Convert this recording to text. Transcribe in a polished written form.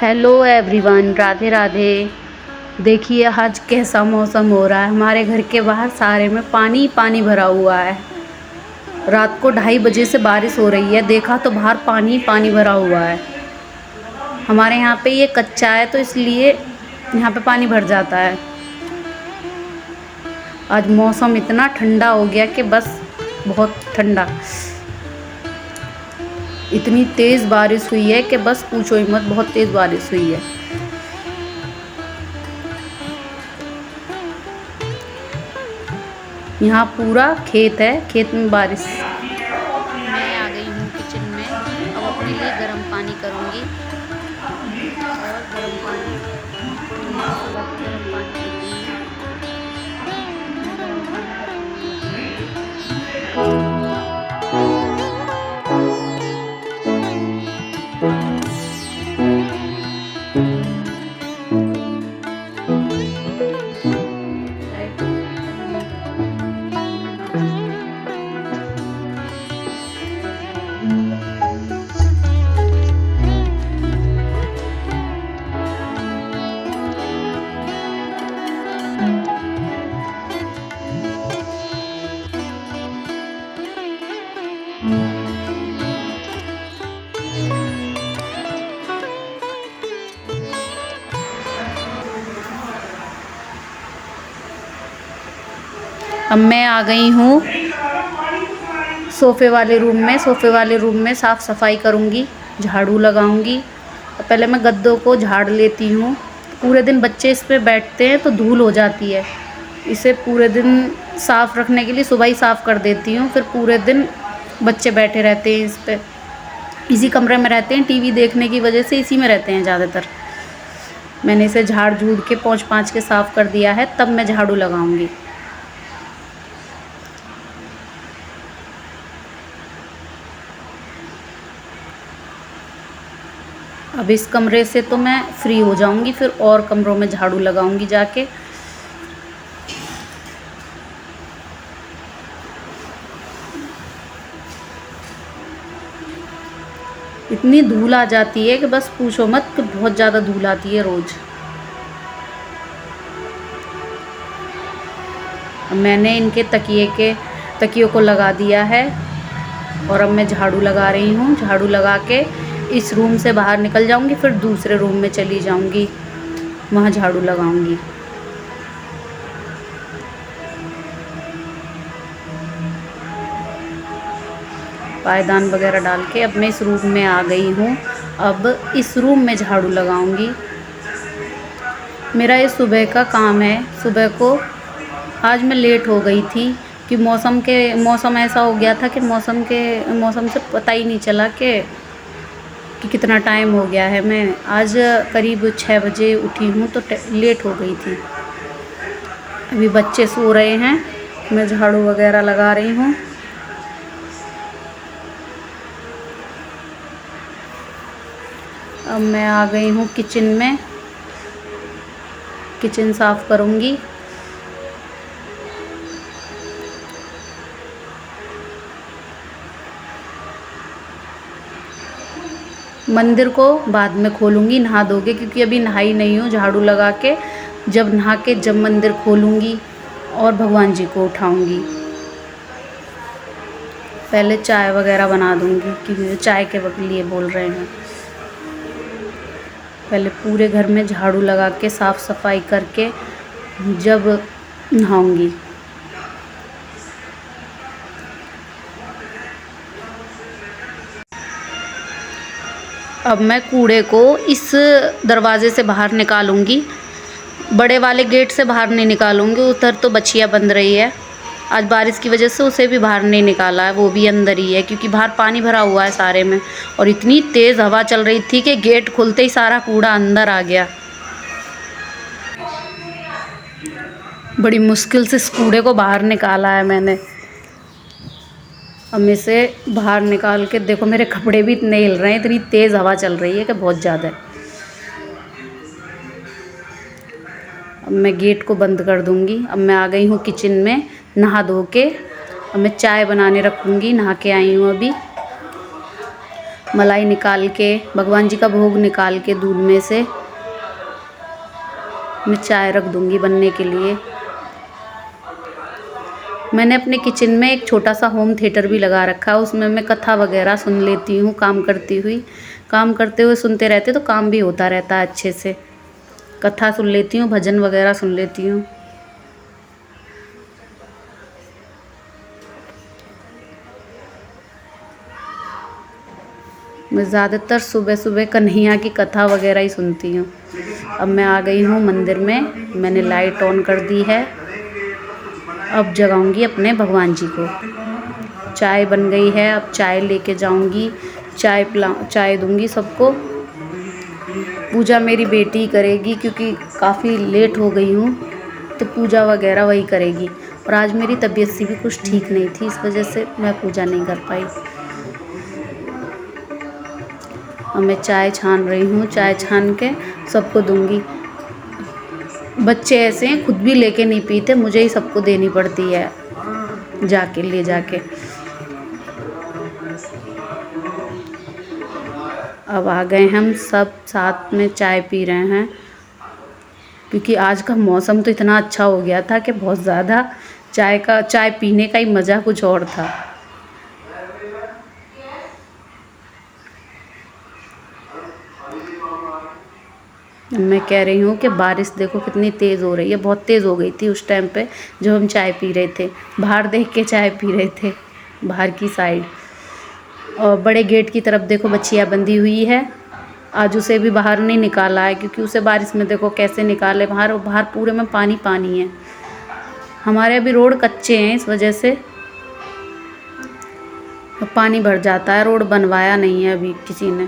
Hello everyone, Radhe Radhe. देखिए आज कैसा मौसम हो रहा है। हमारे घर के बाहर सारे में पानी पानी भरा हुआ है। रात को 2:30 बजे से बारिश हो रही है। देखा तो बाहर पानी पानी भरा हुआ है। हमारे यहाँ पे ये कच्चा है तो इसलिए यहाँ पे पानी भर जाता है। आज मौसम इतना ठंडा हो गया कि बस बहुत ठंडा। इतनी तेज़ बारिश हुई है कि बस पूछो ही मत, बहुत तेज़ बारिश हुई है। यहाँ पूरा खेत है, खेत में बारिश। मैं आ गई हूँ किचन में। अब अपने लिए गर्म पानी करूँगी और गर्म पानी अब मैं आ गई हूँ सोफ़े वाले रूम में साफ़ सफाई करूँगी, झाड़ू लगाऊँगी। पहले मैं गद्दों को झाड़ लेती हूँ। पूरे दिन बच्चे इस पे बैठते हैं तो धूल हो जाती है। इसे पूरे दिन साफ़ रखने के लिए सुबह ही साफ़ कर देती हूँ। फिर पूरे दिन बच्चे बैठे रहते हैं इस पे, इसी कमरे में रहते हैं। टीवी देखने की वजह से इसी में रहते हैं ज़्यादातर। मैंने इसे झाड़ झूड़ के पोंछ पाँच के साफ़ कर दिया है, तब मैं झाड़ू लगाऊँगी। अब इस कमरे से तो मैं फ्री हो जाऊंगी, फिर और कमरों में झाड़ू लगाऊंगी जाके। इतनी धूल आ जाती है कि बस पूछो मत, कि बहुत ज़्यादा धूल आती है रोज़। मैंने इनके तकियों को लगा दिया है और अब मैं झाड़ू लगा रही हूँ। झाड़ू लगा के इस रूम से बाहर निकल जाऊंगी, फिर दूसरे रूम में चली जाऊंगी, वहाँ झाड़ू लगाऊंगी। पायदान वगैरह डाल के अब मैं इस रूम में आ गई हूँ। अब इस रूम में झाड़ू लगाऊंगी। मेरा ये सुबह का काम है। सुबह को आज मैं लेट हो गई थी कि मौसम ऐसा हो गया था कि मौसम से पता ही नहीं चला कि कितना टाइम हो गया है। मैं आज करीब 6 बजे उठी हूँ तो लेट हो गई थी। अभी बच्चे सो रहे हैं, मैं झाड़ू वगैरह लगा रही हूँ। अब मैं आ गई हूँ किचन में, किचन साफ़ करूँगी। मंदिर को बाद में खोलूँगी नहा धोके, क्योंकि अभी नहाई नहीं हूँ। झाड़ू लगा के जब नहा के जब मंदिर खोलूँगी और भगवान जी को उठाऊँगी। पहले चाय वगैरह बना दूँगी, क्योंकि चाय के लिए बोल रहे हैं। पहले पूरे घर में झाड़ू लगा के साफ़ सफाई करके जब नहाऊँगी। अब मैं कूड़े को इस दरवाज़े से बाहर निकालूंगी, बड़े वाले गेट से बाहर नहीं निकालूंगी। उधर तो बछिया बंद रही है, आज बारिश की वजह से उसे भी बाहर नहीं निकाला है, वो भी अंदर ही है, क्योंकि बाहर पानी भरा हुआ है सारे में। और इतनी तेज़ हवा चल रही थी कि गेट खुलते ही सारा कूड़ा अंदर आ गया। बड़ी मुश्किल से इस कूड़े को बाहर निकाला है मैंने। अब मैं इसे बाहर निकाल के देखो, मेरे कपड़े भी इतने हिल रहे हैं, इतनी तेज़ हवा चल रही है कि बहुत ज़्यादा। अब मैं गेट को बंद कर दूँगी। अब मैं आ गई हूँ किचन में नहा धो के। अब मैं चाय बनाने रखूँगी, नहा के आई हूँ अभी। मलाई निकाल के, भगवान जी का भोग निकाल के दूध में से मैं चाय रख दूँगी बनने के लिए। मैंने अपने किचन में एक छोटा सा होम थिएटर भी लगा रखा है, उसमें मैं कथा वगैरह सुन लेती हूँ काम करती हुई। काम करते हुए सुनते रहते तो काम भी होता रहता है अच्छे से। कथा सुन लेती हूँ, भजन वगैरह सुन लेती हूँ। मैं ज़्यादातर सुबह सुबह कन्हैया की कथा वगैरह ही सुनती हूँ। अब मैं आ गई हूँ मंदिर में, मैंने लाइट ऑन कर दी है। अब जगाऊंगी अपने भगवान जी को। चाय बन गई है, अब चाय लेके जाऊंगी, चाय दूंगी सबको। पूजा मेरी बेटी करेगी क्योंकि काफ़ी लेट हो गई हूँ, तो पूजा वगैरह वही करेगी। और आज मेरी तबीयत सी भी कुछ ठीक नहीं थी, इस वजह से मैं पूजा नहीं कर पाई। अब मैं चाय छान रही हूँ, चाय छान के सबको दूंगी। बच्चे ऐसे हैं, खुद भी लेके नहीं पीते, मुझे ही सबको देनी पड़ती है जाके ले जाके। अब आ गए हम सब साथ में चाय पी रहे हैं, क्योंकि आज का मौसम तो इतना अच्छा हो गया था कि बहुत ज़्यादा चाय पीने का ही मज़ा कुछ और था। मैं कह रही हूँ कि बारिश देखो कितनी तेज़ हो रही है, बहुत तेज़ हो गई थी उस टाइम पे जब हम चाय पी रहे थे। बाहर देख के चाय पी रहे थे, बाहर की साइड। और बड़े गेट की तरफ देखो बच्चियाँ बंधी हुई है, आज उसे भी बाहर नहीं निकाला है, क्योंकि उसे बारिश में देखो कैसे निकाले बाहर, और बाहर पूरे में पानी पानी है। हमारे अभी रोड कच्चे हैं, इस वजह से पानी भर जाता है, रोड बनवाया नहीं है अभी किसी ने।